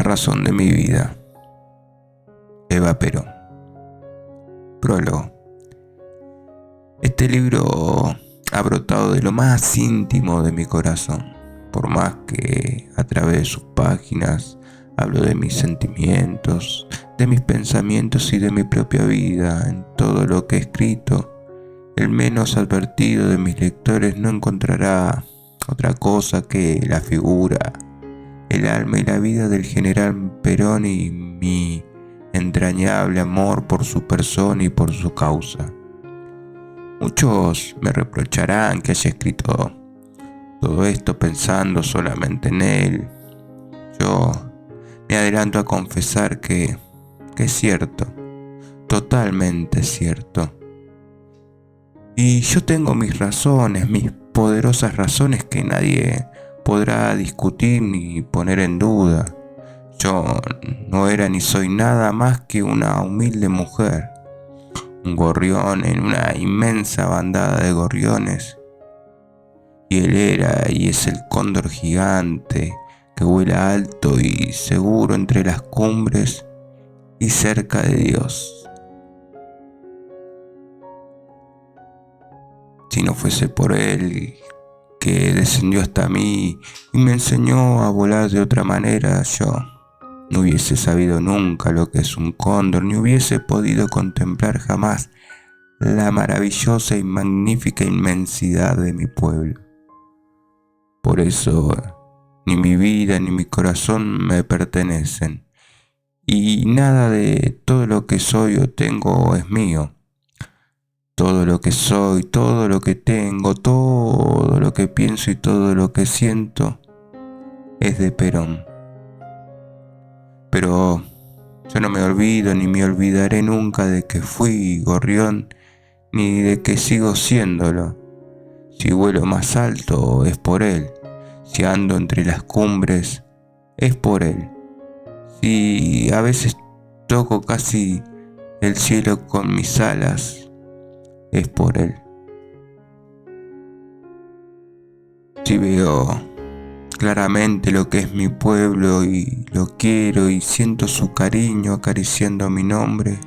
La razón de mi vida. Eva Perón. Prólogo. Este libro ha brotado de lo más íntimo de mi corazón, por más que a través de sus páginas hablo de mis sentimientos, de mis pensamientos y de mi propia vida. En todo lo que he escrito, el menos advertido de mis lectores no encontrará otra cosa que la figura, el alma y la vida del general Perón y mi entrañable amor por su persona y por su causa. Muchos me reprocharán que haya escrito todo esto pensando solamente en él. Yo me adelanto a confesar que es cierto, totalmente cierto. Y yo tengo mis razones, mis poderosas razones que nadie podrá discutir ni poner en duda. Yo no era ni soy nada más que una humilde mujer, un gorrión en una inmensa bandada de gorriones. Y él era y es el cóndor gigante que vuela alto y seguro entre las cumbres y cerca de Dios. Si no fuese por él que descendió hasta mí y me enseñó a volar de otra manera, yo no hubiese sabido nunca lo que es un cóndor, ni hubiese podido contemplar jamás la maravillosa y magnífica inmensidad de mi pueblo. Por eso, ni mi vida ni mi corazón me pertenecen, y nada de todo lo que soy o tengo es mío. Todo lo que soy, todo lo que tengo, todo lo que pienso y todo lo que siento es de Perón. Pero yo no me olvido ni me olvidaré nunca de que fui gorrión, ni de que sigo siéndolo. Si vuelo más alto es por él, si ando entre las cumbres es por él, si a veces toco casi el cielo con mis alas es por él. Si veo claramente lo que es mi pueblo y lo quiero y siento su cariño acariciando mi nombre,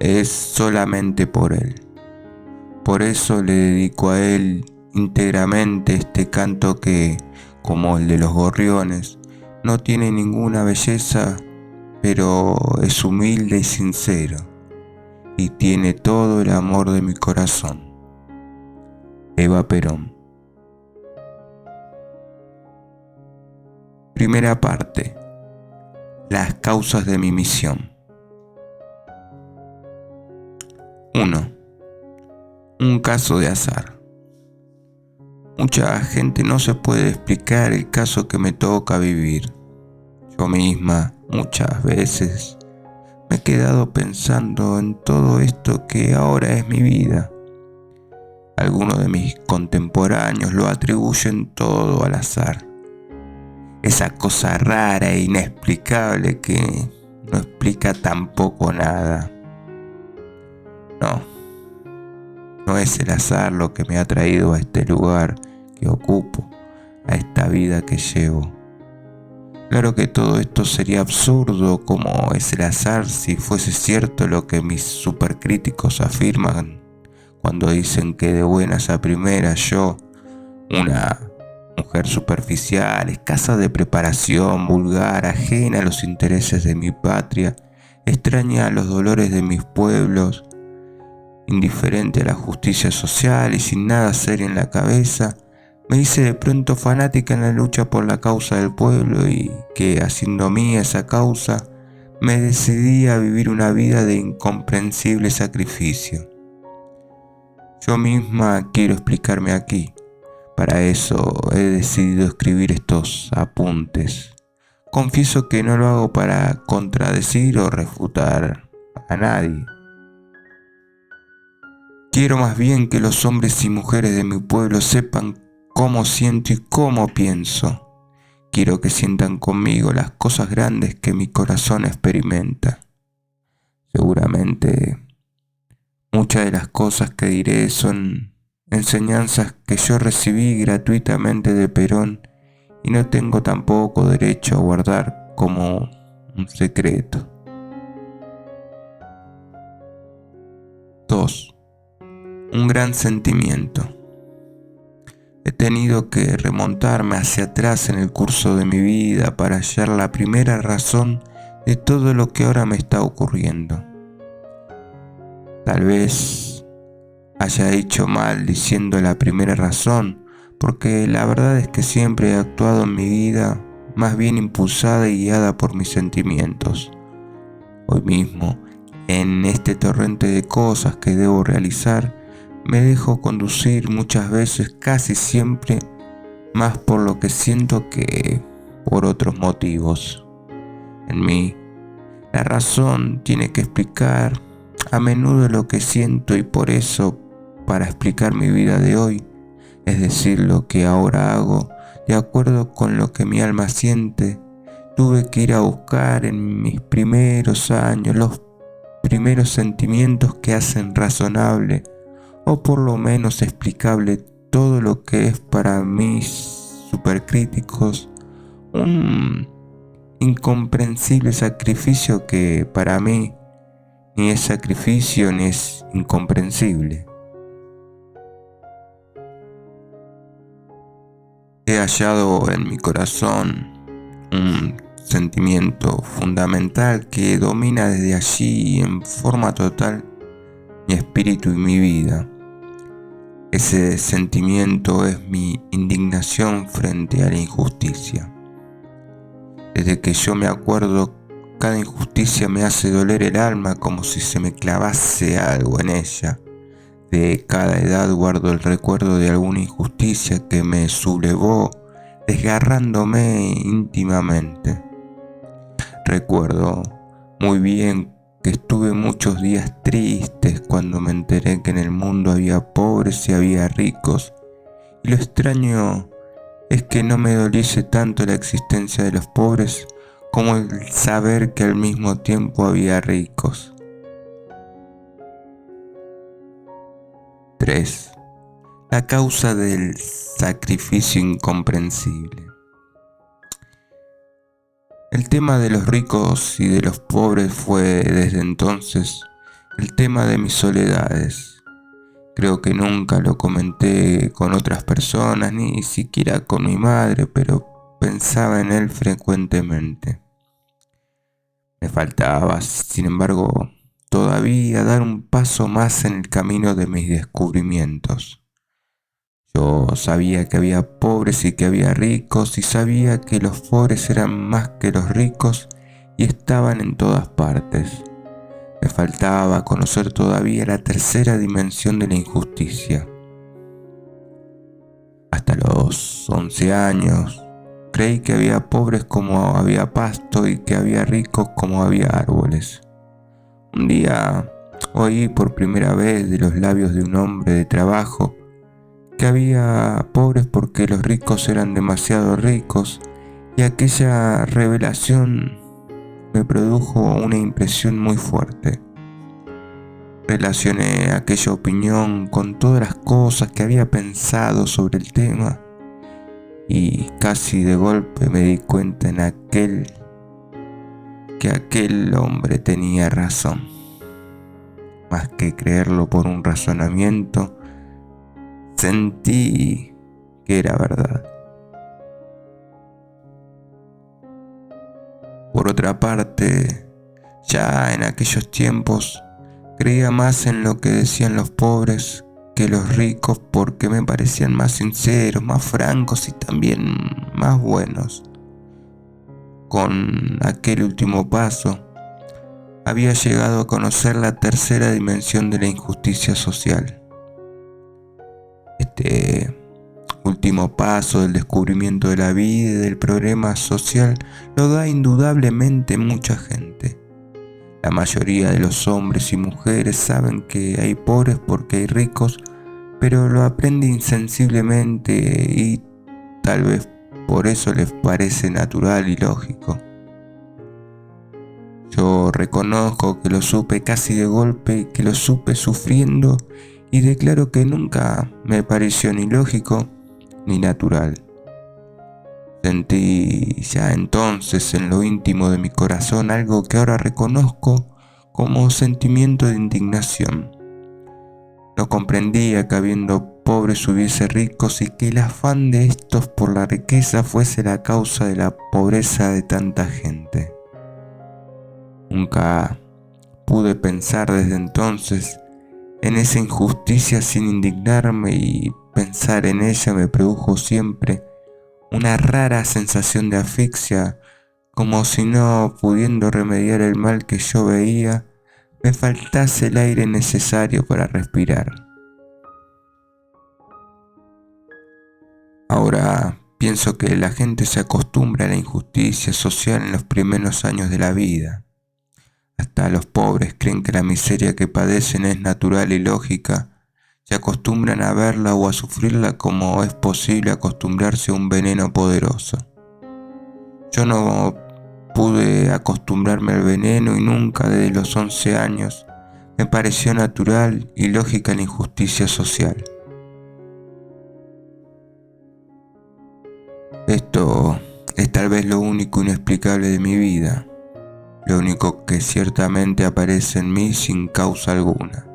es solamente por él. Por eso le dedico a él íntegramente este canto que, como el de los gorriones, no tiene ninguna belleza, pero es humilde y sincero, y tiene todo el amor de mi corazón. Eva Perón. Primera parte. Las causas de mi misión. 1. Un caso de azar. Mucha gente no se puede explicar el caso que me toca vivir. Yo misma, muchas veces, me he quedado pensando en todo esto que ahora es mi vida. Algunos de mis contemporáneos lo atribuyen todo al azar. Esa cosa rara e inexplicable que no explica tampoco nada. No es el azar lo que me ha traído a este lugar que ocupo, a esta vida que llevo. Claro que todo esto sería absurdo como es el azar si fuese cierto lo que mis supercríticos afirman cuando dicen que de buenas a primeras yo, una mujer superficial, escasa de preparación, vulgar, ajena a los intereses de mi patria, extraña a los dolores de mis pueblos, indiferente a la justicia social y sin nada serio en la cabeza, me hice de pronto fanática en la lucha por la causa del pueblo y que, haciendo mía esa causa, me decidí a vivir una vida de incomprensible sacrificio. Yo misma quiero explicarme aquí. Para eso he decidido escribir estos apuntes. Confieso que no lo hago para contradecir o refutar a nadie. Quiero más bien que los hombres y mujeres de mi pueblo sepan cómo siento y cómo pienso. Quiero que sientan conmigo las cosas grandes que mi corazón experimenta. Seguramente muchas de las cosas que diré son enseñanzas que yo recibí gratuitamente de Perón y no tengo tampoco derecho a guardar como un secreto. 2. Un gran sentimiento. He tenido que remontarme hacia atrás en el curso de mi vida para hallar la primera razón de todo lo que ahora me está ocurriendo. Tal vez haya hecho mal diciendo la primera razón, porque la verdad es que siempre he actuado en mi vida más bien impulsada y guiada por mis sentimientos. Hoy mismo, en este torrente de cosas que debo realizar, me dejo conducir muchas veces, casi siempre, más por lo que siento que por otros motivos. En mí, la razón tiene que explicar a menudo lo que siento y por eso, para explicar mi vida de hoy, es decir, lo que ahora hago, de acuerdo con lo que mi alma siente, tuve que ir a buscar en mis primeros años los primeros sentimientos que hacen razonable o por lo menos explicable todo lo que es para mis supercríticos un incomprensible sacrificio que para mí ni es sacrificio ni es incomprensible. He hallado en mi corazón un sentimiento fundamental que domina desde allí en forma total mi espíritu y mi vida. Ese sentimiento es mi indignación frente a la injusticia. Desde que yo me acuerdo, cada injusticia me hace doler el alma como si se me clavase algo en ella. De cada edad guardo el recuerdo de alguna injusticia que me sublevó, desgarrándome íntimamente. Recuerdo muy bien que estuve muchos días tristes cuando me enteré que en el mundo había pobres y había ricos, y lo extraño es que no me doliese tanto la existencia de los pobres como el saber que al mismo tiempo había ricos. 3. La causa del sacrificio incomprensible. El tema de los ricos y de los pobres fue desde entonces el tema de mis soledades. Creo que nunca lo comenté con otras personas, ni siquiera con mi madre, pero pensaba en él frecuentemente. Me faltaba, sin embargo, todavía dar un paso más en el camino de mis descubrimientos. Yo sabía que había pobres y que había ricos, y sabía que los pobres eran más que los ricos y estaban en todas partes. Me faltaba conocer todavía la tercera dimensión de la injusticia. Hasta los 11 años, creí que había pobres como había pasto y que había ricos como había árboles. Un día oí por primera vez de los labios de un hombre de trabajo que había pobres porque los ricos eran demasiado ricos, y aquella revelación me produjo una impresión muy fuerte. Relacioné aquella opinión con todas las cosas que había pensado sobre el tema y casi de golpe me di cuenta que aquel hombre tenía razón. Más que creerlo por un razonamiento, sentí que era verdad. Por otra parte, ya en aquellos tiempos creía más en lo que decían los pobres que los ricos porque me parecían más sinceros, más francos y también más buenos. Con aquel último paso, había llegado a conocer la tercera dimensión de la injusticia social. Este último paso del descubrimiento de la vida y del problema social lo da indudablemente mucha gente. La mayoría de los hombres y mujeres saben que hay pobres porque hay ricos, pero lo aprende insensiblemente y tal vez por eso les parece natural y lógico. Yo reconozco que lo supe casi de golpe y que lo supe sufriendo, y declaro que nunca me pareció ni lógico ni natural. Sentí ya entonces en lo íntimo de mi corazón algo que ahora reconozco como sentimiento de indignación. No comprendía que habiendo pobres hubiese ricos y que el afán de estos por la riqueza fuese la causa de la pobreza de tanta gente. Nunca pude pensar desde entonces en esa injusticia sin indignarme, y pensar en ella me produjo siempre una rara sensación de asfixia, como si no pudiendo remediar el mal que yo veía, me faltase el aire necesario para respirar. Ahora pienso que la gente se acostumbra a la injusticia social en los primeros años de la vida. Hasta los pobres creen que la miseria que padecen es natural y lógica. Se acostumbran a verla o a sufrirla como es posible acostumbrarse a un veneno poderoso. Yo no pude acostumbrarme al veneno y nunca desde los 11 años me pareció natural y lógica la injusticia social. Esto es tal vez lo único inexplicable de mi vida, lo único que ciertamente aparece en mí sin causa alguna.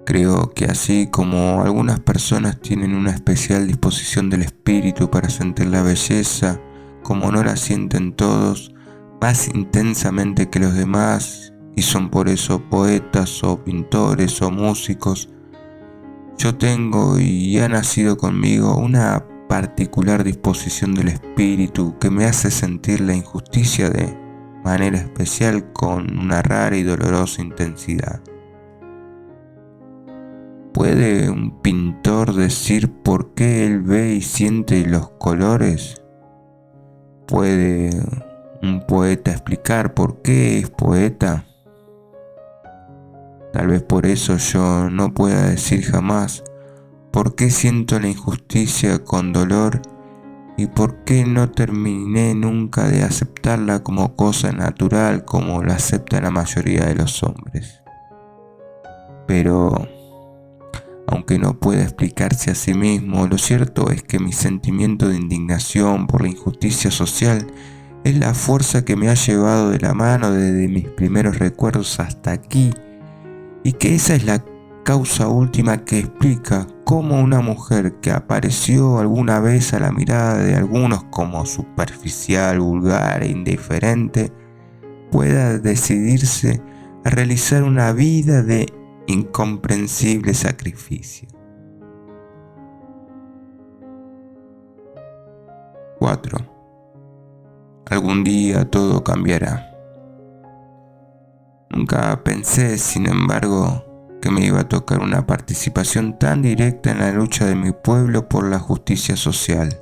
Creo que así como algunas personas tienen una especial disposición del espíritu para sentir la belleza, como no la sienten todos, más intensamente que los demás, y son por eso poetas o pintores o músicos, yo tengo y ha nacido conmigo una particular disposición del espíritu que me hace sentir la injusticia de manera especial con una rara y dolorosa intensidad. ¿Puede un pintor decir por qué él ve y siente los colores? ¿Puede un poeta explicar por qué es poeta? Tal vez por eso yo no pueda decir jamás por qué siento la injusticia con dolor y por qué no terminé nunca de aceptarla como cosa natural como la acepta la mayoría de los hombres. Pero aunque no pueda explicarse a sí mismo, lo cierto es que mi sentimiento de indignación por la injusticia social es la fuerza que me ha llevado de la mano desde mis primeros recuerdos hasta aquí, y que esa es la causa última que explica cómo una mujer que apareció alguna vez a la mirada de algunos como superficial, vulgar e indiferente, pueda decidirse a realizar una vida de incomprensible sacrificio. 4. Algún día todo cambiará. Nunca pensé, sin embargo, que me iba a tocar una participación tan directa en la lucha de mi pueblo por la justicia social.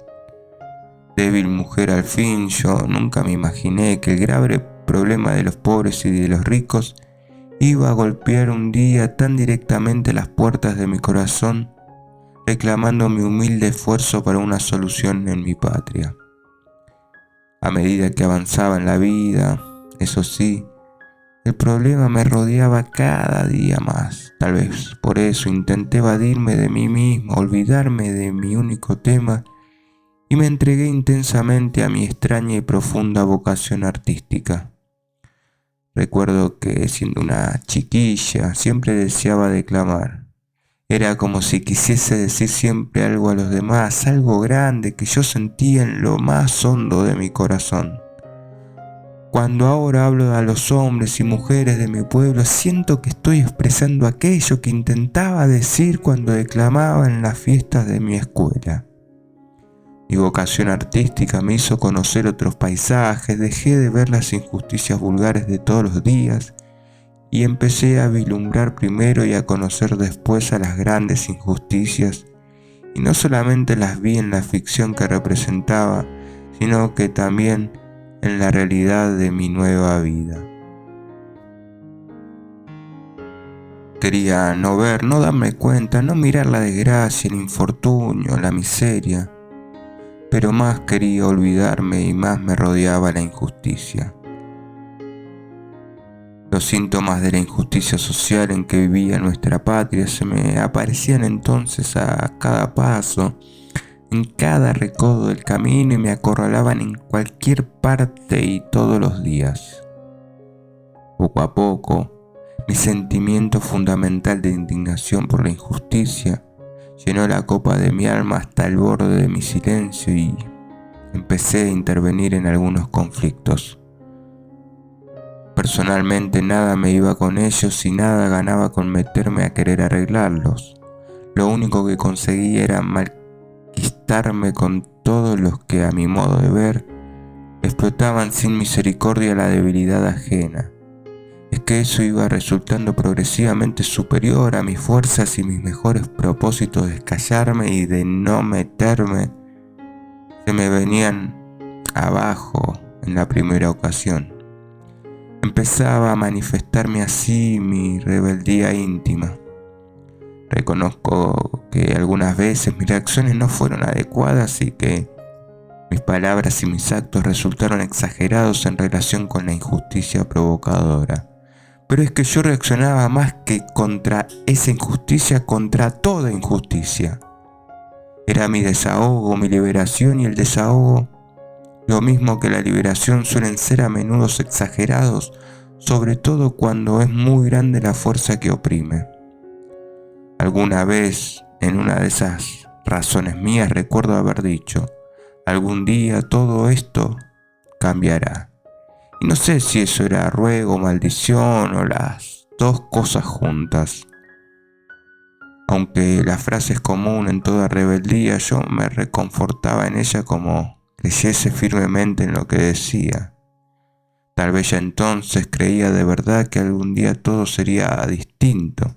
Débil mujer al fin, yo nunca me imaginé que el grave problema de los pobres y de los ricos iba a golpear un día tan directamente las puertas de mi corazón, reclamando mi humilde esfuerzo para una solución en mi patria. A medida que avanzaba en la vida, eso sí, el problema me rodeaba cada día más. Tal vez por eso intenté evadirme de mí mismo, olvidarme de mi único tema, y me entregué intensamente a mi extraña y profunda vocación artística. Recuerdo que siendo una chiquilla siempre deseaba declamar. Era como si quisiese decir siempre algo a los demás, algo grande que yo sentía en lo más hondo de mi corazón. Cuando ahora hablo a los hombres y mujeres de mi pueblo, siento que estoy expresando aquello que intentaba decir cuando declamaba en las fiestas de mi escuela. Mi vocación artística me hizo conocer otros paisajes, dejé de ver las injusticias vulgares de todos los días y empecé a vislumbrar primero y a conocer después a las grandes injusticias, y no solamente las vi en la ficción que representaba, sino que también en la realidad de mi nueva vida. Quería no ver, no darme cuenta, no mirar la desgracia, el infortunio, la miseria, pero más quería olvidarme y más me rodeaba la injusticia. Los síntomas de la injusticia social en que vivía nuestra patria se me aparecían entonces a cada paso, en cada recodo del camino y me acorralaban en cualquier parte y todos los días. Poco a poco, mi sentimiento fundamental de indignación por la injusticia llenó la copa de mi alma hasta el borde de mi silencio y empecé a intervenir en algunos conflictos. Personalmente nada me iba con ellos y nada ganaba con meterme a querer arreglarlos. Lo único que conseguía era malquistarme con todos los que, a mi modo de ver, explotaban sin misericordia la debilidad ajena. Es que eso iba resultando progresivamente superior a mis fuerzas y mis mejores propósitos de callarme y de no meterme se me venían abajo en la primera ocasión. Empezaba a manifestarme así mi rebeldía íntima. Reconozco que algunas veces mis reacciones no fueron adecuadas y que mis palabras y mis actos resultaron exagerados en relación con la injusticia provocadora. Pero es que yo reaccionaba más que contra esa injusticia, contra toda injusticia. Era mi desahogo, mi liberación, y el desahogo, lo mismo que la liberación, suelen ser a menudo exagerados, sobre todo cuando es muy grande la fuerza que oprime. Alguna vez, en una de esas razones mías, recuerdo haber dicho: algún día todo esto cambiará. Y no sé si eso era ruego, maldición o las dos cosas juntas. Aunque la frase es común en toda rebeldía, yo me reconfortaba en ella como creyese firmemente en lo que decía. Tal vez ya entonces creía de verdad que algún día todo sería distinto.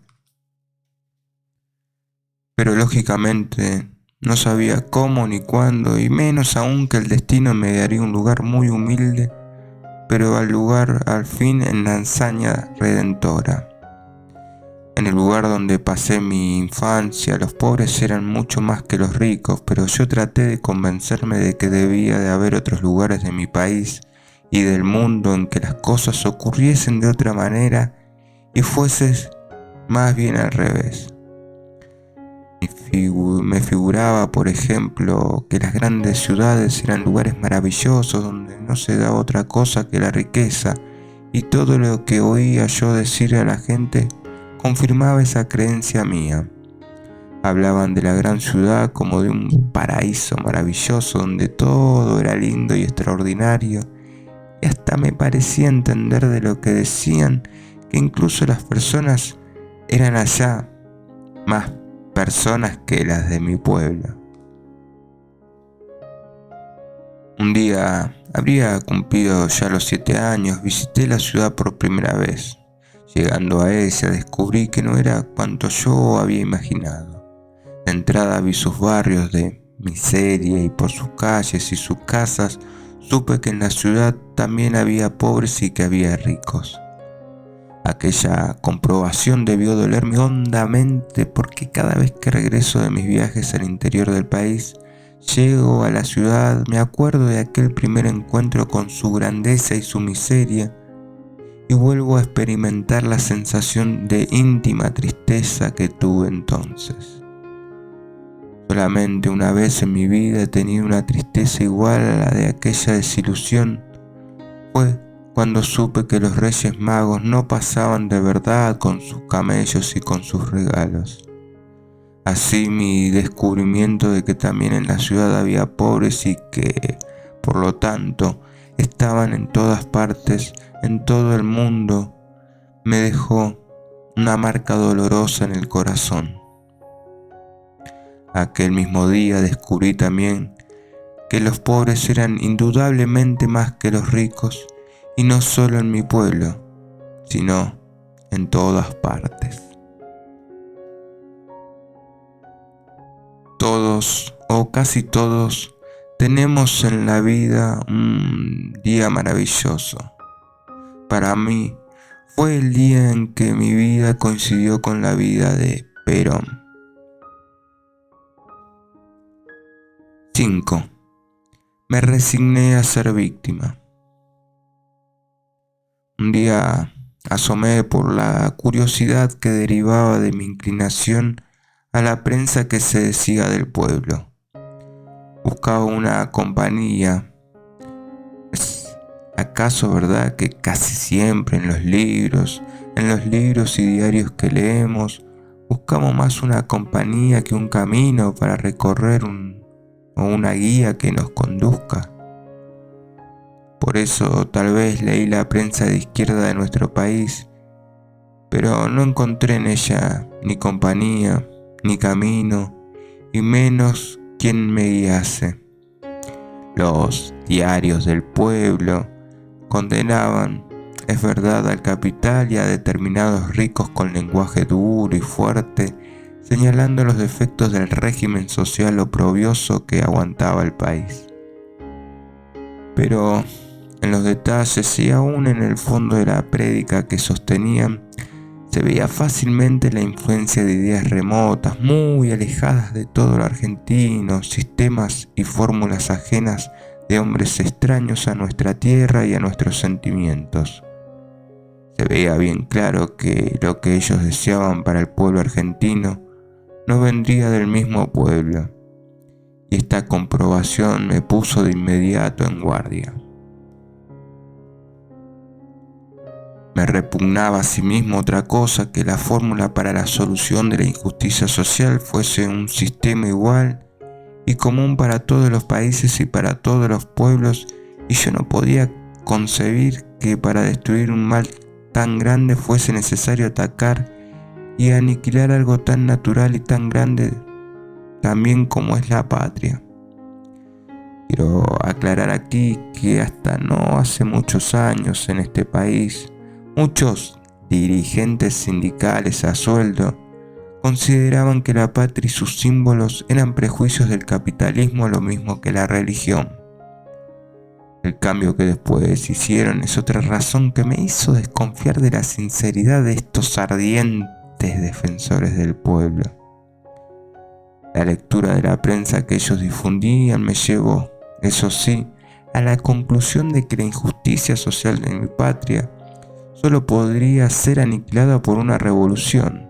Pero lógicamente no sabía cómo ni cuándo, y menos aún que el destino me daría un lugar muy humilde, pero al fin en la hazaña redentora. En el lugar donde pasé mi infancia, los pobres eran mucho más que los ricos, pero yo traté de convencerme de que debía de haber otros lugares de mi país y del mundo en que las cosas ocurriesen de otra manera y fuese más bien al revés. Me figuraba, por ejemplo, que las grandes ciudades eran lugares maravillosos donde no se daba otra cosa que la riqueza, y todo lo que oía yo decir a la gente confirmaba esa creencia mía. Hablaban de la gran ciudad como de un paraíso maravilloso donde todo era lindo y extraordinario, y hasta me parecía entender de lo que decían que incluso las personas eran allá más personas que las de mi pueblo. Un día, habría cumplido ya los 7 años, visité la ciudad por primera vez. Llegando a ella descubrí que no era cuanto yo había imaginado. De entrada vi sus barrios de miseria y por sus calles y sus casas supe que en la ciudad también había pobres y que había ricos. Aquella comprobación debió dolerme hondamente porque cada vez que regreso de mis viajes al interior del país, llego a la ciudad, me acuerdo de aquel primer encuentro con su grandeza y su miseria y vuelvo a experimentar la sensación de íntima tristeza que tuve entonces. Solamente una vez en mi vida he tenido una tristeza igual a la de aquella desilusión. Fue cuando supe que los Reyes Magos no pasaban de verdad con sus camellos y con sus regalos. Así mi descubrimiento de que también en la ciudad había pobres y que, por lo tanto, estaban en todas partes, en todo el mundo, me dejó una marca dolorosa en el corazón. Aquel mismo día descubrí también que los pobres eran indudablemente más que los ricos, y no solo en mi pueblo, sino en todas partes. Todos, o casi todos, tenemos en la vida un día maravilloso. Para mí, fue el día en que mi vida coincidió con la vida de Perón. 5. Me resigné a ser víctima. Un día asomé por la curiosidad que derivaba de mi inclinación a la prensa que se decía del pueblo. buscaba una compañía. ¿Es acaso verdad que casi siempre en los libros y diarios que leemos, buscamos más una compañía que un camino para recorrer o una guía que nos conduzca? Por eso tal vez leí la prensa de izquierda de nuestro país, pero no encontré en ella ni compañía, ni camino, y menos quien me guiase. Los diarios del pueblo condenaban, es verdad, al capital y a determinados ricos con lenguaje duro y fuerte, señalando los defectos del régimen social oprobioso que aguantaba el país. Pero en los detalles y aún en el fondo de la prédica que sostenían, se veía fácilmente la influencia de ideas remotas, muy alejadas de todo lo argentino, sistemas y fórmulas ajenas de hombres extraños a nuestra tierra y a nuestros sentimientos. Se veía bien claro que lo que ellos deseaban para el pueblo argentino no vendría del mismo pueblo, y esta comprobación me puso de inmediato en guardia. Me repugnaba asimismo otra cosa que la fórmula para la solución de la injusticia social fuese un sistema igual y común para todos los países y para todos los pueblos, y yo no podía concebir que para destruir un mal tan grande fuese necesario atacar y aniquilar algo tan natural y tan grande también como es la patria. Quiero aclarar aquí que hasta no hace muchos años en este país, muchos dirigentes sindicales a sueldo consideraban que la patria y sus símbolos eran prejuicios del capitalismo, lo mismo que la religión. El cambio que después hicieron es otra razón que me hizo desconfiar de la sinceridad de estos ardientes defensores del pueblo. La lectura de la prensa que ellos difundían me llevó, eso sí, a la conclusión de que la injusticia social de mi patria solo podría ser aniquilada por una revolución,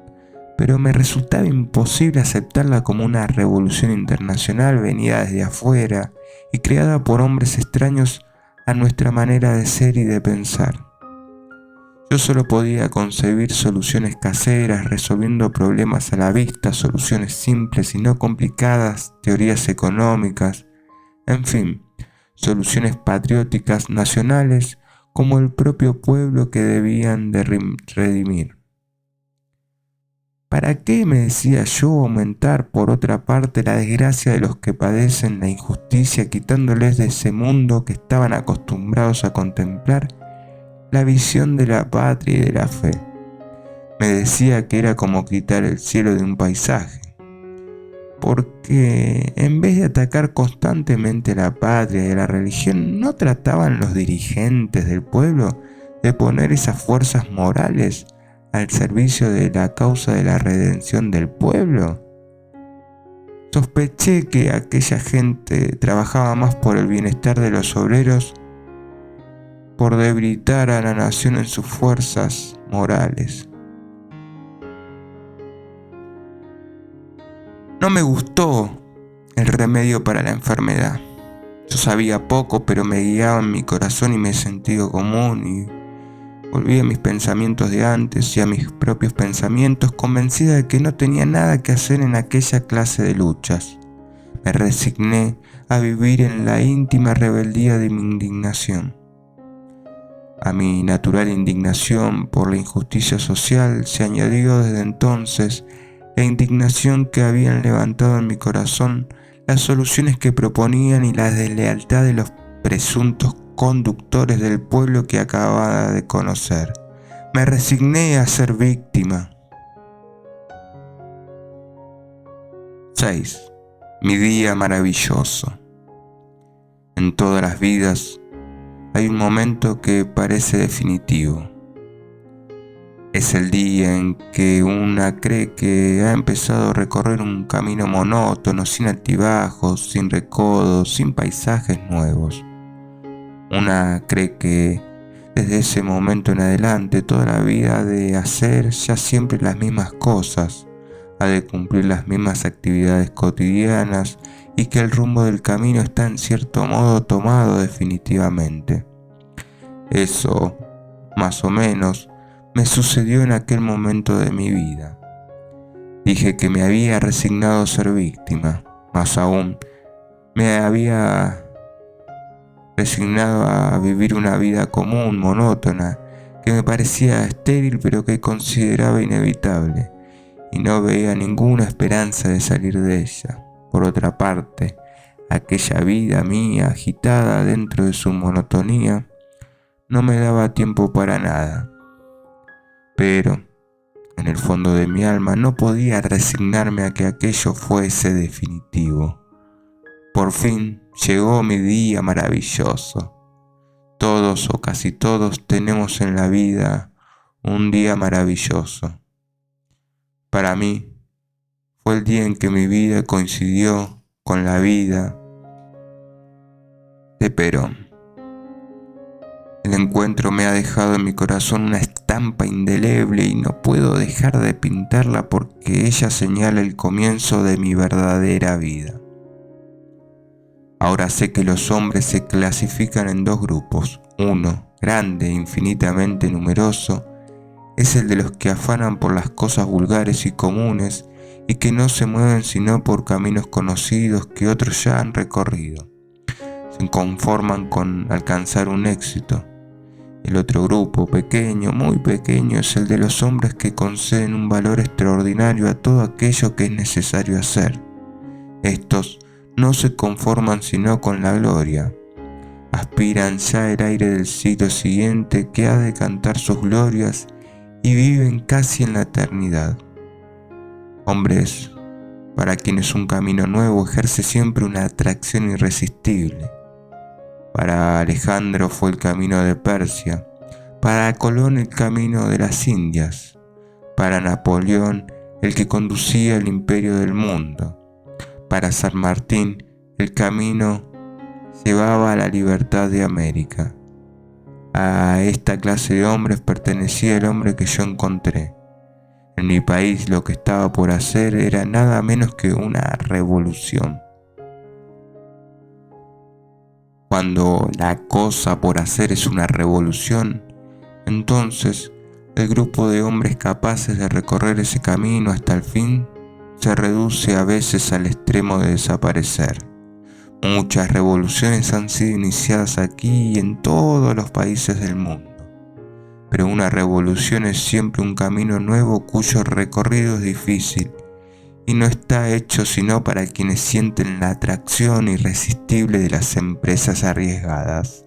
pero me resultaba imposible aceptarla como una revolución internacional venida desde afuera y creada por hombres extraños a nuestra manera de ser y de pensar. Yo solo podía concebir soluciones caseras, resolviendo problemas a la vista, soluciones simples y no complicadas, teorías económicas, en fin, soluciones patrióticas nacionales como el propio pueblo que debían de redimir. ¿Para qué, me decía yo, aumentar por otra parte la desgracia de los que padecen la injusticia, quitándoles de ese mundo que estaban acostumbrados a contemplar la visión de la patria y de la fe? Me decía que era como quitar el cielo de un paisaje, porque en vez de atacar constantemente a la patria y a la religión, ¿no trataban los dirigentes del pueblo de poner esas fuerzas morales al servicio de la causa de la redención del pueblo? Sospeché que aquella gente trabajaba más por el bienestar de los obreros, por debilitar a la nación en sus fuerzas morales. No me gustó el remedio para la enfermedad. Yo sabía poco, pero me guiaba en mi corazón y mi sentido común, y volví a mis pensamientos de antes y a mis propios pensamientos, convencida de que no tenía nada que hacer en aquella clase de luchas. Me resigné a vivir en la íntima rebeldía de mi indignación. A mi natural indignación por la injusticia social se añadió desde entonces la indignación que habían levantado en mi corazón las soluciones que proponían y la deslealtad de los presuntos conductores del pueblo que acababa de conocer. Me resigné a ser víctima. 6. Mi día maravilloso. En todas las vidas hay un momento que parece definitivo. Es el día en que una cree que ha empezado a recorrer un camino monótono, sin altibajos, sin recodos, sin paisajes nuevos. Una cree que desde ese momento en adelante toda la vida ha de hacer ya siempre las mismas cosas, ha de cumplir las mismas actividades cotidianas y que el rumbo del camino está en cierto modo tomado definitivamente. Eso, más o menos, me sucedió en aquel momento de mi vida. Dije que me había resignado a ser víctima, más aún, me había resignado a vivir una vida común, monótona, que me parecía estéril pero que consideraba inevitable, y no veía ninguna esperanza de salir de ella. Por otra parte, aquella vida mía agitada dentro de su monotonía no me daba tiempo para nada. Pero, en el fondo de mi alma, no podía resignarme a que aquello fuese definitivo. Por fin llegó mi día maravilloso. Todos o casi todos tenemos en la vida un día maravilloso. Para mí, fue el día en que mi vida coincidió con la vida de Perón. El encuentro me ha dejado en mi corazón una estampa indeleble y no puedo dejar de pintarla porque ella señala el comienzo de mi verdadera vida. Ahora sé que los hombres se clasifican en dos grupos. Uno, grande e infinitamente numeroso, es el de los que afanan por las cosas vulgares y comunes y que no se mueven sino por caminos conocidos que otros ya han recorrido. Se conforman con alcanzar un éxito. El otro grupo, pequeño, muy pequeño, es el de los hombres que conceden un valor extraordinario a todo aquello que es necesario hacer. Estos no se conforman sino con la gloria. Aspiran ya el aire del siglo siguiente que ha de cantar sus glorias y viven casi en la eternidad. Hombres para quienes un camino nuevo ejerce siempre una atracción irresistible. Para Alejandro fue el camino de Persia, para Colón el camino de las Indias, para Napoleón el que conducía el imperio del mundo, para San Martín el camino llevaba a la libertad de América. A esta clase de hombres pertenecía el hombre que yo encontré. En mi país lo que estaba por hacer era nada menos que una revolución. Cuando la cosa por hacer es una revolución, entonces el grupo de hombres capaces de recorrer ese camino hasta el fin se reduce a veces al extremo de desaparecer. Muchas revoluciones han sido iniciadas aquí y en todos los países del mundo, pero una revolución es siempre un camino nuevo cuyo recorrido es difícil y no está hecho sino para quienes sienten la atracción irresistible de las empresas arriesgadas.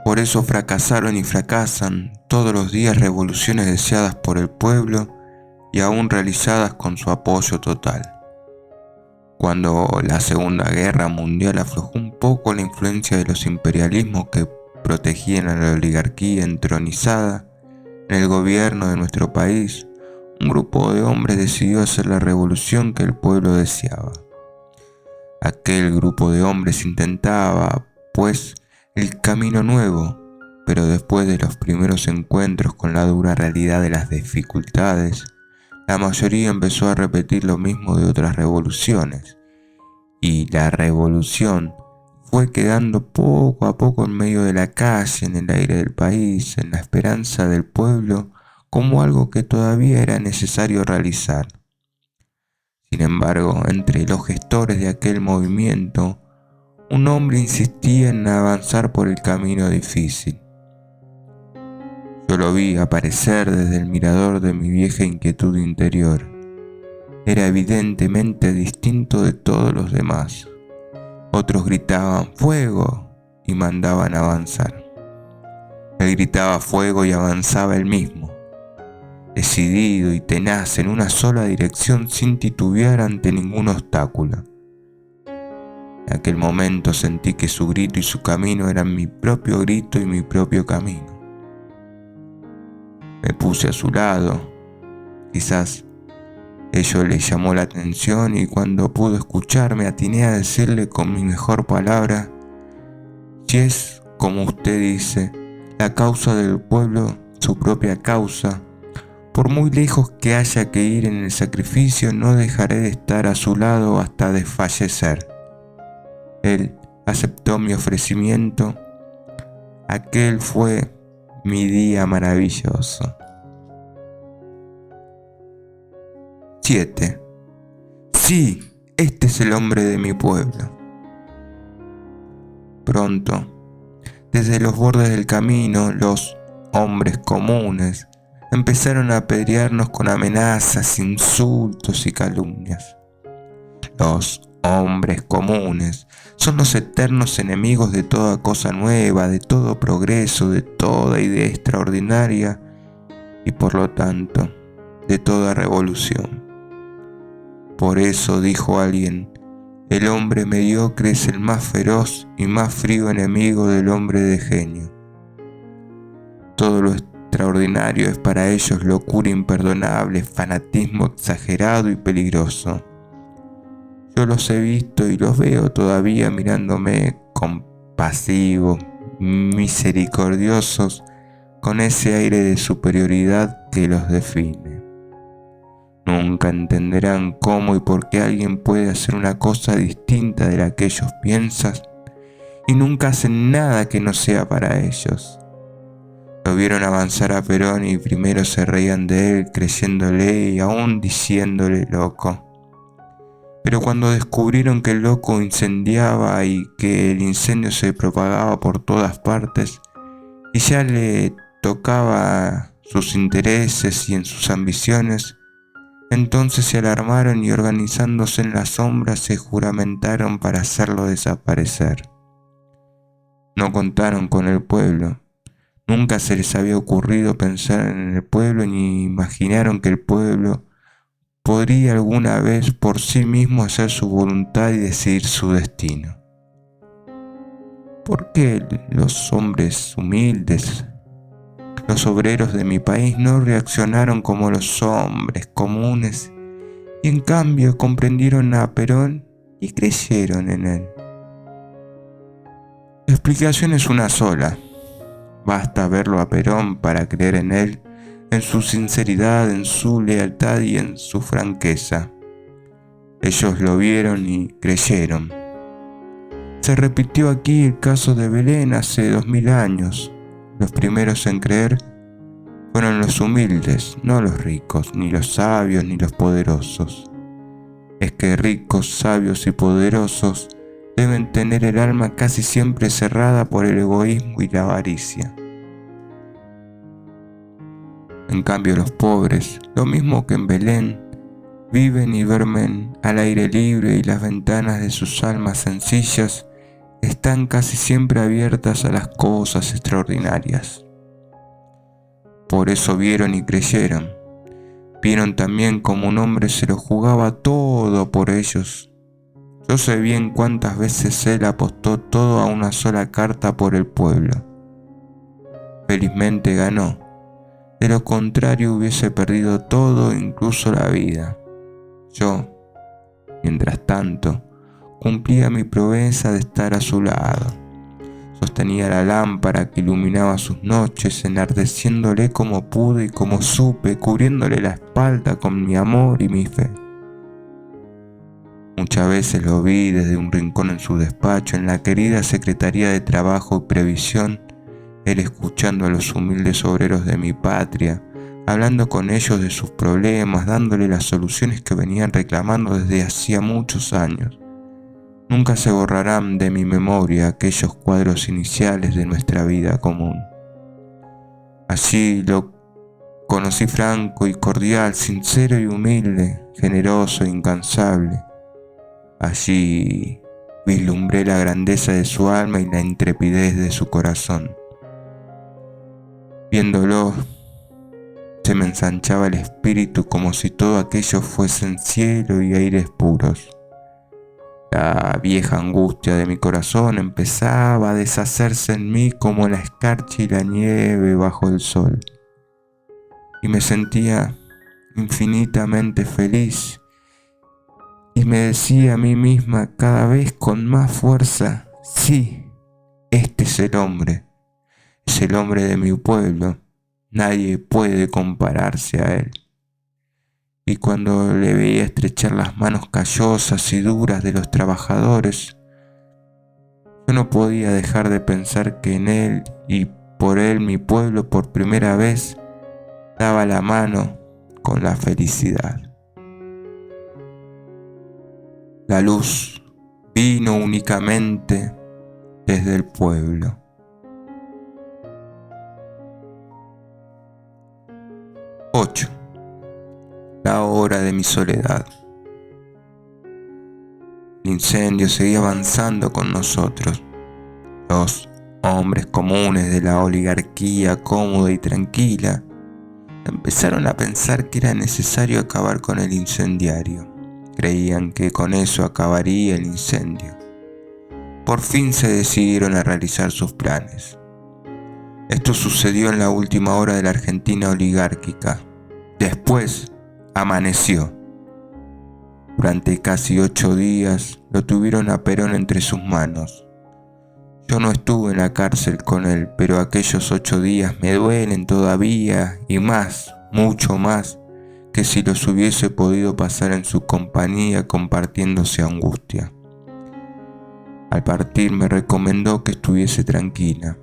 Por eso fracasaron y fracasan todos los días revoluciones deseadas por el pueblo y aún realizadas con su apoyo total. Cuando la Segunda Guerra Mundial aflojó un poco la influencia de los imperialismos que protegían a la oligarquía entronizada en el gobierno de nuestro país, un grupo de hombres decidió hacer la revolución que el pueblo deseaba. Aquel grupo de hombres intentaba, pues, el camino nuevo, pero después de los primeros encuentros con la dura realidad de las dificultades, la mayoría empezó a repetir lo mismo de otras revoluciones, y la revolución fue quedando poco a poco en medio de la calle, en el aire del país, en la esperanza del pueblo, como algo que todavía era necesario realizar. Sin embargo, entre los gestores de aquel movimiento, un hombre insistía en avanzar por el camino difícil. Yo lo vi aparecer desde el mirador de mi vieja inquietud interior. Era evidentemente distinto de todos los demás. Otros gritaban ¡fuego! Y mandaban avanzar. Él gritaba fuego y avanzaba él mismo, decidido y tenaz en una sola dirección sin titubear ante ningún obstáculo. En aquel momento sentí que su grito y su camino eran mi propio grito y mi propio camino. Me puse a su lado, quizás ello le llamó la atención y cuando pudo escucharme atiné a decirle con mi mejor palabra: si es, como usted dice, la causa del pueblo, su propia causa, Por muy lejos que haya que ir en el sacrificio, no dejaré de estar a su lado hasta desfallecer. Él aceptó mi ofrecimiento. Aquel fue mi día maravilloso. 7. Sí, este es el hombre de mi pueblo. Pronto, desde los bordes del camino, los hombres comunes empezaron a apedrearnos con amenazas, insultos y calumnias. Los hombres comunes son los eternos enemigos de toda cosa nueva, de todo progreso, de toda idea extraordinaria y por lo tanto, de toda revolución. Por eso dijo alguien, el hombre mediocre es el más feroz y más frío enemigo del hombre de genio. Todo lo extraordinario es para ellos locura imperdonable, fanatismo exagerado y peligroso. Yo los he visto y los veo todavía mirándome compasivos, misericordiosos, con ese aire de superioridad que los define. Nunca entenderán cómo y por qué alguien puede hacer una cosa distinta de la que ellos piensan y nunca hacen nada que no sea para ellos. Lo vieron avanzar a Perón y primero se reían de él creyéndole y aún diciéndole loco. Pero cuando descubrieron que el loco incendiaba y que el incendio se propagaba por todas partes y ya le tocaba sus intereses y en sus ambiciones, entonces se alarmaron y organizándose en las sombras se juramentaron para hacerlo desaparecer. No contaron con el pueblo. Nunca se les había ocurrido pensar en el pueblo ni imaginaron que el pueblo podría alguna vez por sí mismo hacer su voluntad y decidir su destino. ¿Por qué los hombres humildes, los obreros de mi país no reaccionaron como los hombres comunes y en cambio comprendieron a Perón y creyeron en él? La explicación es una sola. Basta verlo a Perón para creer en él, en su sinceridad, en su lealtad y en su franqueza. Ellos lo vieron y creyeron. Se repitió aquí el caso de Belén hace 2000 años. Los primeros en creer fueron los humildes, no los ricos, ni los sabios, ni los poderosos. Es que ricos, sabios y poderosos deben tener el alma casi siempre cerrada por el egoísmo y la avaricia. En cambio los pobres, lo mismo que en Belén, viven y duermen al aire libre y las ventanas de sus almas sencillas están casi siempre abiertas a las cosas extraordinarias. Por eso vieron y creyeron. Vieron también como un hombre se lo jugaba todo por ellos. Yo sé bien cuántas veces él apostó todo a una sola carta por el pueblo. Felizmente ganó. De lo contrario hubiese perdido todo, incluso la vida. Yo, mientras tanto, cumplía mi promesa de estar a su lado. Sostenía la lámpara que iluminaba sus noches, enardeciéndole como pude y como supe, cubriéndole la espalda con mi amor y mi fe. Muchas veces lo vi desde un rincón en su despacho, en la querida Secretaría de Trabajo y Previsión, él escuchando a los humildes obreros de mi patria, hablando con ellos de sus problemas, dándole las soluciones que venían reclamando desde hacía muchos años. Nunca se borrarán de mi memoria aquellos cuadros iniciales de nuestra vida común. Allí lo conocí franco y cordial, sincero y humilde, generoso e incansable. Allí vislumbré la grandeza de su alma y la intrepidez de su corazón. Viéndolo, se me ensanchaba el espíritu como si todo aquello fuesen cielo y aires puros. La vieja angustia de mi corazón empezaba a deshacerse en mí como la escarcha y la nieve bajo el sol. Y me sentía infinitamente feliz. Y me decía a mí misma cada vez con más fuerza, sí, este es el hombre de mi pueblo, nadie puede compararse a él. Y cuando le veía estrechar las manos callosas y duras de los trabajadores, yo no podía dejar de pensar que en él y por él mi pueblo por primera vez daba la mano con la felicidad. La luz vino únicamente desde el pueblo. 8. La hora de mi soledad. El incendio seguía avanzando con nosotros, los hombres comunes de la oligarquía cómoda y tranquila. Empezaron a pensar que era necesario acabar con el incendiario. Creían que con eso acabaría el incendio. Por fin se decidieron a realizar sus planes. Esto sucedió en la última hora de la Argentina oligárquica. Después amaneció. Durante casi 8 días lo tuvieron a Perón entre sus manos. Yo no estuve en la cárcel con él, pero aquellos 8 días me duelen todavía y más, mucho más, que si los hubiese podido pasar en su compañía compartiéndose angustia. Al partir me recomendó que estuviese tranquila.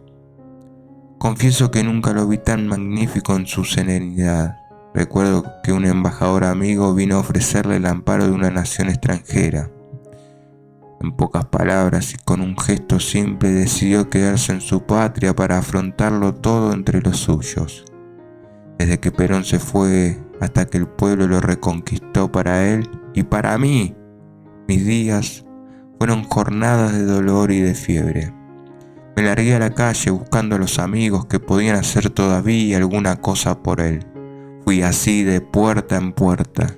Confieso que nunca lo vi tan magnífico en su serenidad. Recuerdo que un embajador amigo vino a ofrecerle el amparo de una nación extranjera. En pocas palabras y con un gesto simple decidió quedarse en su patria para afrontarlo todo entre los suyos. Desde que Perón se fue hasta que el pueblo lo reconquistó para él y para mí, mis días fueron jornadas de dolor y de fiebre. Me largué a la calle buscando a los amigos que podían hacer todavía alguna cosa por él. Fui así de puerta en puerta.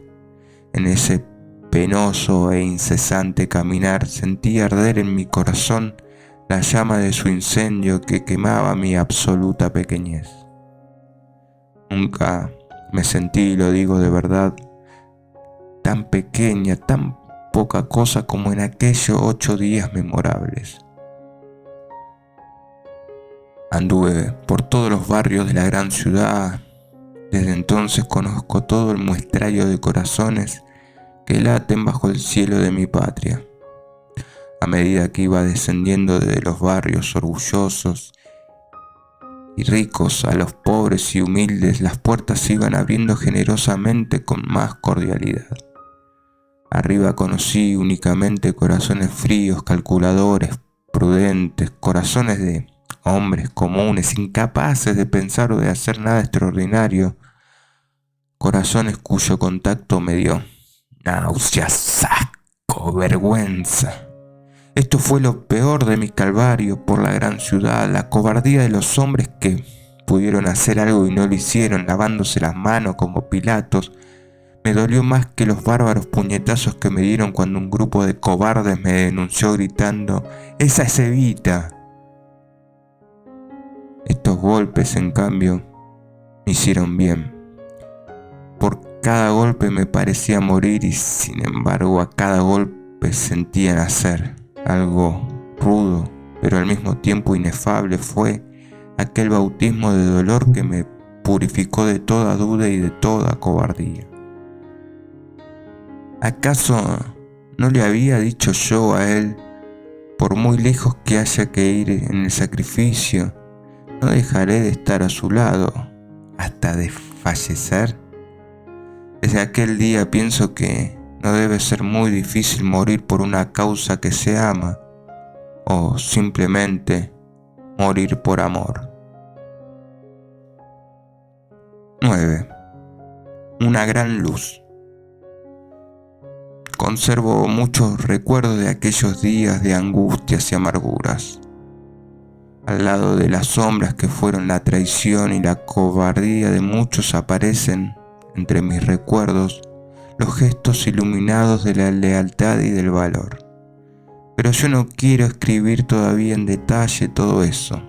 En ese penoso e incesante caminar sentí arder en mi corazón la llama de su incendio que quemaba mi absoluta pequeñez. Nunca me sentí, lo digo de verdad, tan pequeña, tan poca cosa como en aquellos 8 días memorables. Anduve por todos los barrios de la gran ciudad. Desde entonces conozco todo el muestrario de corazones que laten bajo el cielo de mi patria. A medida que iba descendiendo desde los barrios orgullosos y ricos a los pobres y humildes, las puertas se iban abriendo generosamente con más cordialidad. Arriba conocí únicamente corazones fríos, calculadores, prudentes, corazones de hombres comunes, incapaces de pensar o de hacer nada extraordinario, corazones cuyo contacto me dio náuseas, asco, vergüenza. Esto fue lo peor de mi calvario por la gran ciudad, la cobardía de los hombres que pudieron hacer algo y no lo hicieron, lavándose las manos como Pilatos. Me dolió más que los bárbaros puñetazos que me dieron cuando un grupo de cobardes me denunció gritando: ¡Esa es Evita! Estos golpes, en cambio, me hicieron bien. Por cada golpe me parecía morir y, sin embargo, a cada golpe sentía nacer. Algo rudo, pero al mismo tiempo inefable, fue aquel bautismo de dolor que me purificó de toda duda y de toda cobardía. ¿Acaso no le había dicho yo a él, por muy lejos que haya que ir en el sacrificio, no dejaré de estar a su lado hasta de fallecer? Desde aquel día pienso que no debe ser muy difícil morir por una causa que se ama, o simplemente morir por amor. 9. Una gran luz. Conservo muchos recuerdos de aquellos días de angustias y amarguras. Al lado de las sombras que fueron la traición y la cobardía de muchos aparecen, entre mis recuerdos, los gestos iluminados de la lealtad y del valor. Pero yo no quiero escribir todavía en detalle todo eso.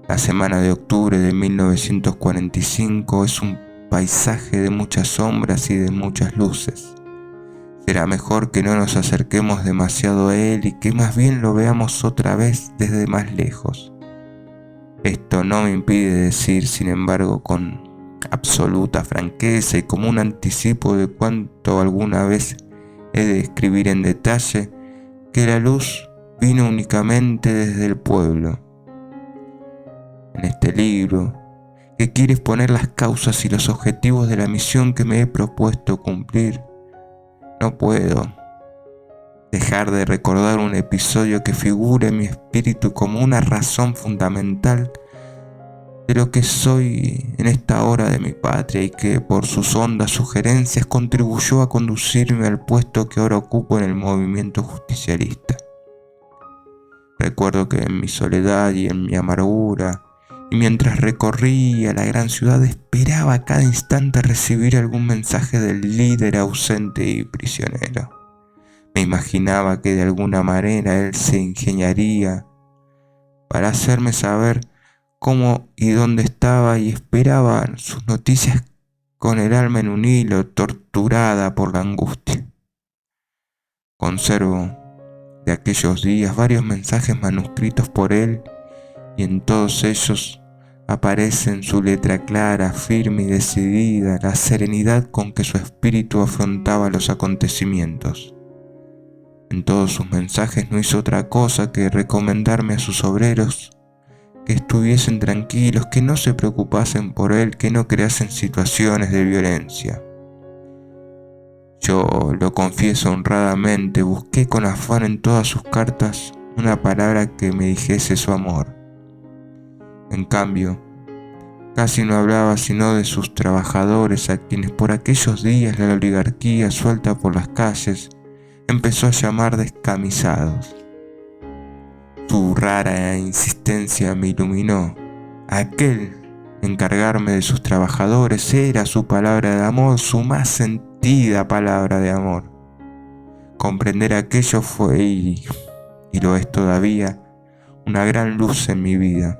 La semana de octubre de 1945 es un paisaje de muchas sombras y de muchas luces. Será mejor que no nos acerquemos demasiado a él y que más bien lo veamos otra vez desde más lejos. Esto no me impide decir, sin embargo, con absoluta franqueza y como un anticipo de cuanto alguna vez he de escribir en detalle, que la luz vino únicamente desde el pueblo. En este libro, que quiere exponer las causas y los objetivos de la misión que me he propuesto cumplir, no puedo dejar de recordar un episodio que figura en mi espíritu como una razón fundamental de lo que soy en esta hora de mi patria y que por sus hondas sugerencias contribuyó a conducirme al puesto que ahora ocupo en el movimiento justicialista. Recuerdo que en mi soledad y en mi amargura, y mientras recorría la gran ciudad, esperaba a cada instante recibir algún mensaje del líder ausente y prisionero. Me imaginaba que de alguna manera él se ingeniaría para hacerme saber cómo y dónde estaba, y esperaba sus noticias con el alma en un hilo, torturada por la angustia. Conservo de aquellos días varios mensajes manuscritos por él, y en todos ellos aparece en su letra clara, firme y decidida la serenidad con que su espíritu afrontaba los acontecimientos. En todos sus mensajes no hizo otra cosa que recomendarme a sus obreros que estuviesen tranquilos, que no se preocupasen por él, que no creasen situaciones de violencia. Yo lo confieso honradamente, busqué con afán en todas sus cartas una palabra que me dijese su amor. En cambio, casi no hablaba sino de sus trabajadores, a quienes por aquellos días la oligarquía suelta por las calles empezó a llamar descamisados. Su rara insistencia me iluminó. Aquel encargarme de sus trabajadores era su palabra de amor, su más sentida palabra de amor. Comprender aquello fue y lo es todavía una gran luz en mi vida.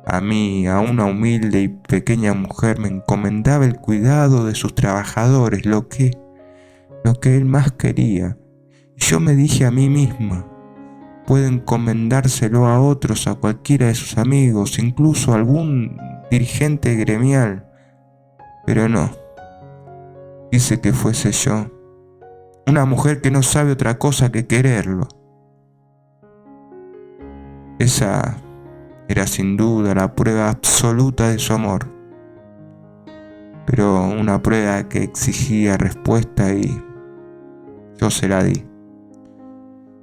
A mí, a una humilde y pequeña mujer, me encomendaba el cuidado de sus trabajadores, lo que él más quería. Y yo me dije a mí misma, puede encomendárselo a otros, a cualquiera de sus amigos, incluso a algún dirigente gremial, pero no, quise que fuese yo, una mujer que no sabe otra cosa que quererlo. Esa era sin duda la prueba absoluta de su amor, pero una prueba que exigía respuesta y yo se la di.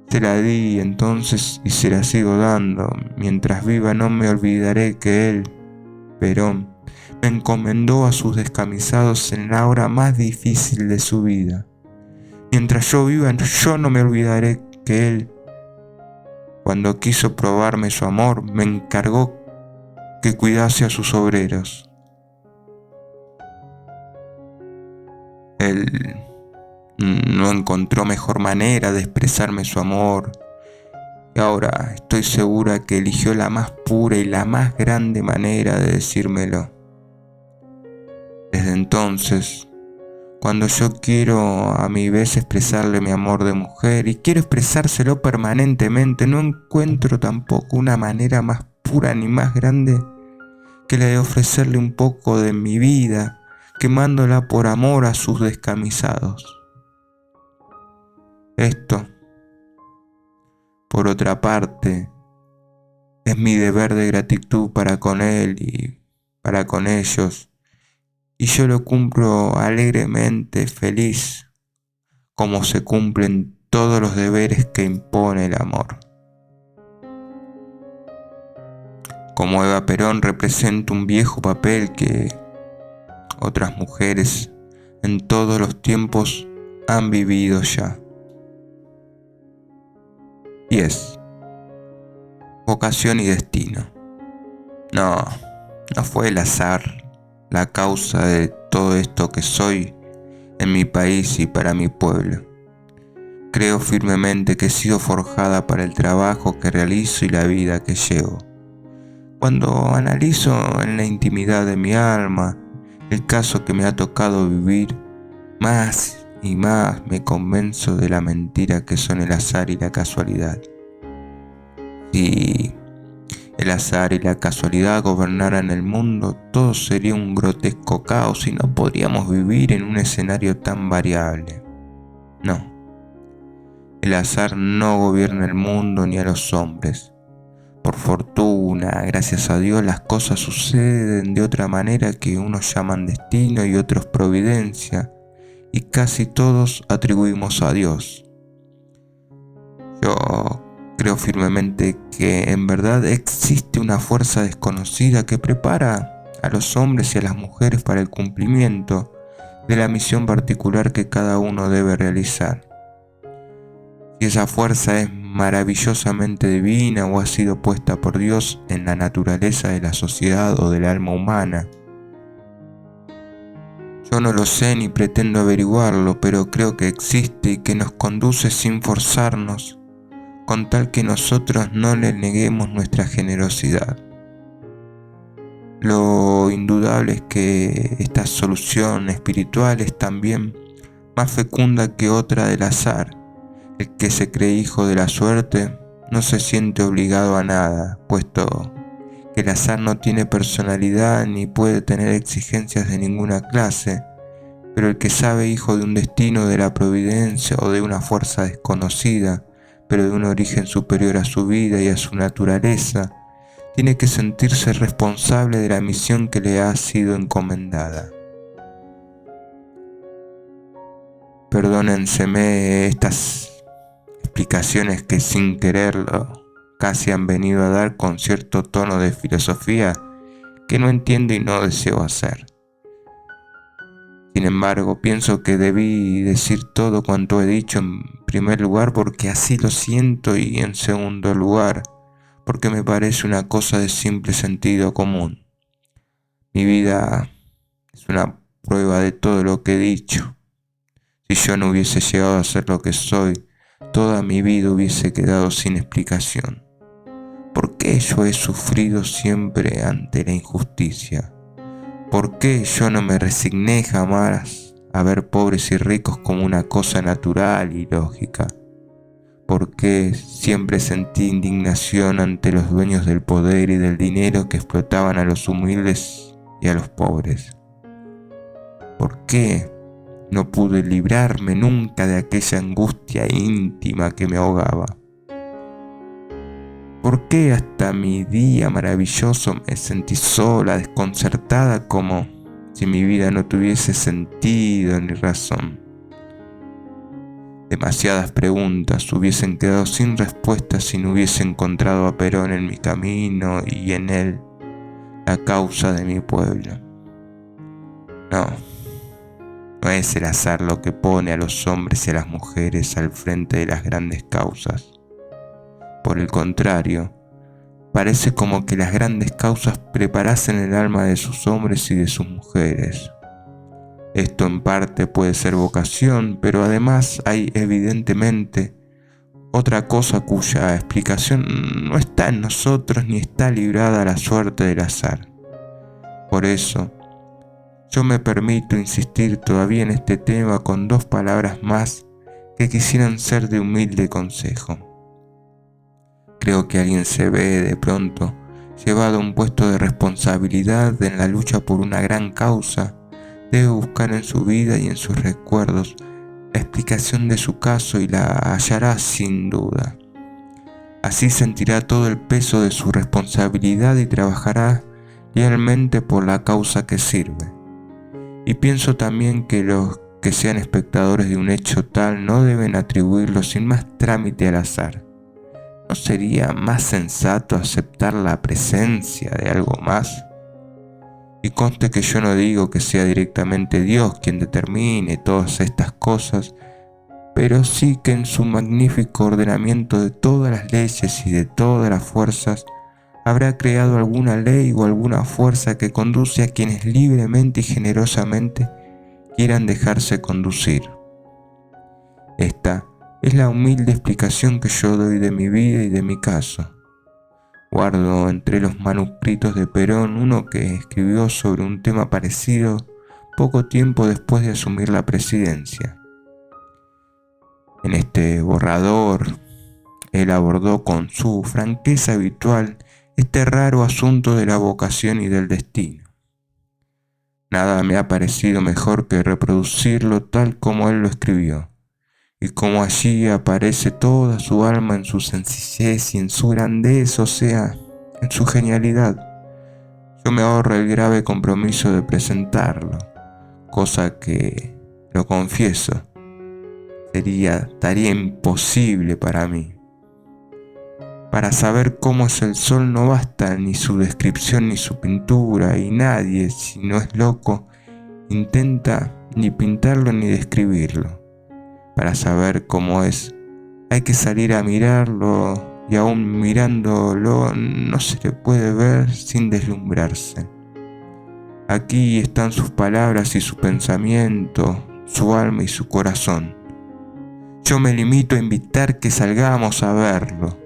Se la di entonces y se la sigo dando. Mientras viva no me olvidaré que él, Perón, me encomendó a sus descamisados en la hora más difícil de su vida. Mientras yo viva, yo no me olvidaré que él, cuando quiso probarme su amor, me encargó que cuidase a sus obreros. Él no encontró mejor manera de expresarme su amor, y ahora estoy segura que eligió la más pura y la más grande manera de decírmelo. Desde entonces, cuando yo quiero a mi vez expresarle mi amor de mujer y quiero expresárselo permanentemente, no encuentro tampoco una manera más pura ni más grande que la de ofrecerle un poco de mi vida, quemándola por amor a sus descamisados. Esto, por otra parte, es mi deber de gratitud para con él y para con ellos, y yo lo cumplo alegremente, feliz, como se cumplen todos los deberes que impone el amor. Como Eva Perón represento un viejo papel que otras mujeres en todos los tiempos han vivido ya. Y es vocación y destino. No fue el azar la causa de todo esto que soy en mi país y para mi pueblo. Creo firmemente que he sido forjada para el trabajo que realizo y la vida que llevo. Cuando analizo en la intimidad de mi alma el caso que me ha tocado vivir, más y más me convenzo de la mentira que son el azar y la casualidad. Y el azar y la casualidad gobernaran el mundo, todo sería un grotesco caos y no podríamos vivir en un escenario tan variable. No, el azar no gobierna el mundo ni a los hombres. Por fortuna, gracias a Dios, las cosas suceden de otra manera que unos llaman destino y otros providencia, y casi todos atribuimos a Dios. Yo creo firmemente que en verdad existe una fuerza desconocida que prepara a los hombres y a las mujeres para el cumplimiento de la misión particular que cada uno debe realizar. Si esa fuerza es maravillosamente divina o ha sido puesta por Dios en la naturaleza de la sociedad o del alma humana, yo no lo sé ni pretendo averiguarlo, pero creo que existe y que nos conduce sin forzarnos, con tal que nosotros no le neguemos nuestra generosidad. Lo indudable es que esta solución espiritual es también más fecunda que otra del azar. El que se cree hijo de la suerte no se siente obligado a nada, puesto que el azar no tiene personalidad ni puede tener exigencias de ninguna clase, pero el que sabe hijo de un destino de la providencia o de una fuerza desconocida, pero de un origen superior a su vida y a su naturaleza, tiene que sentirse responsable de la misión que le ha sido encomendada. Perdónenseme estas explicaciones que sin quererlo casi han venido a dar con cierto tono de filosofía que no entiendo y no deseo hacer. Sin embargo, pienso que debí decir todo cuanto he dicho en primer lugar porque así lo siento y en segundo lugar porque me parece una cosa de simple sentido común. Mi vida es una prueba de todo lo que he dicho. Si yo no hubiese llegado a ser lo que soy, toda mi vida hubiese quedado sin explicación. ¿Por qué yo he sufrido siempre ante la injusticia? ¿Por qué yo no me resigné jamás a ver pobres y ricos como una cosa natural y lógica? ¿Por qué siempre sentí indignación ante los dueños del poder y del dinero que explotaban a los humildes y a los pobres? ¿Por qué no pude librarme nunca de aquella angustia íntima que me ahogaba? ¿Por qué hasta mi día maravilloso me sentí sola, desconcertada, como si mi vida no tuviese sentido ni razón? Demasiadas preguntas hubiesen quedado sin respuesta si no hubiese encontrado a Perón en mi camino y en él la causa de mi pueblo. No es el azar lo que pone a los hombres y a las mujeres al frente de las grandes causas. Por el contrario, parece como que las grandes causas preparasen el alma de sus hombres y de sus mujeres. Esto en parte puede ser vocación, pero además hay evidentemente otra cosa cuya explicación no está en nosotros ni está librada a la suerte del azar. Por eso, yo me permito insistir todavía en este tema con 2 palabras más que quisieran ser de humilde consejo. Creo que alguien se ve de pronto llevado a un puesto de responsabilidad en la lucha por una gran causa, debe buscar en su vida y en sus recuerdos la explicación de su caso y la hallará sin duda. Así sentirá todo el peso de su responsabilidad y trabajará lealmente por la causa que sirve. Y pienso también que los que sean espectadores de un hecho tal no deben atribuirlo sin más trámite al azar. ¿No sería más sensato aceptar la presencia de algo más? Y conste que yo no digo que sea directamente Dios quien determine todas estas cosas, pero sí que en su magnífico ordenamiento de todas las leyes y de todas las fuerzas, habrá creado alguna ley o alguna fuerza que conduce a quienes libremente y generosamente quieran dejarse conducir. Esta es la humilde explicación que yo doy de mi vida y de mi caso. Guardo entre los manuscritos de Perón uno que escribió sobre un tema parecido poco tiempo después de asumir la presidencia. En este borrador, él abordó con su franqueza habitual este raro asunto de la vocación y del destino. Nada me ha parecido mejor que reproducirlo tal como él lo escribió, y como allí aparece toda su alma en su sencillez y en su grandeza, o sea, en su genialidad. Yo me ahorro el grave compromiso de presentarlo, cosa que, lo confieso, sería tarea imposible para mí. Para saber cómo es el sol no basta ni su descripción ni su pintura, y nadie, si no es loco, intenta ni pintarlo ni describirlo. Para saber cómo es, hay que salir a mirarlo, y aún mirándolo no se le puede ver sin deslumbrarse. Aquí están sus palabras y su pensamiento, su alma y su corazón. Yo me limito a invitar que salgamos a verlo,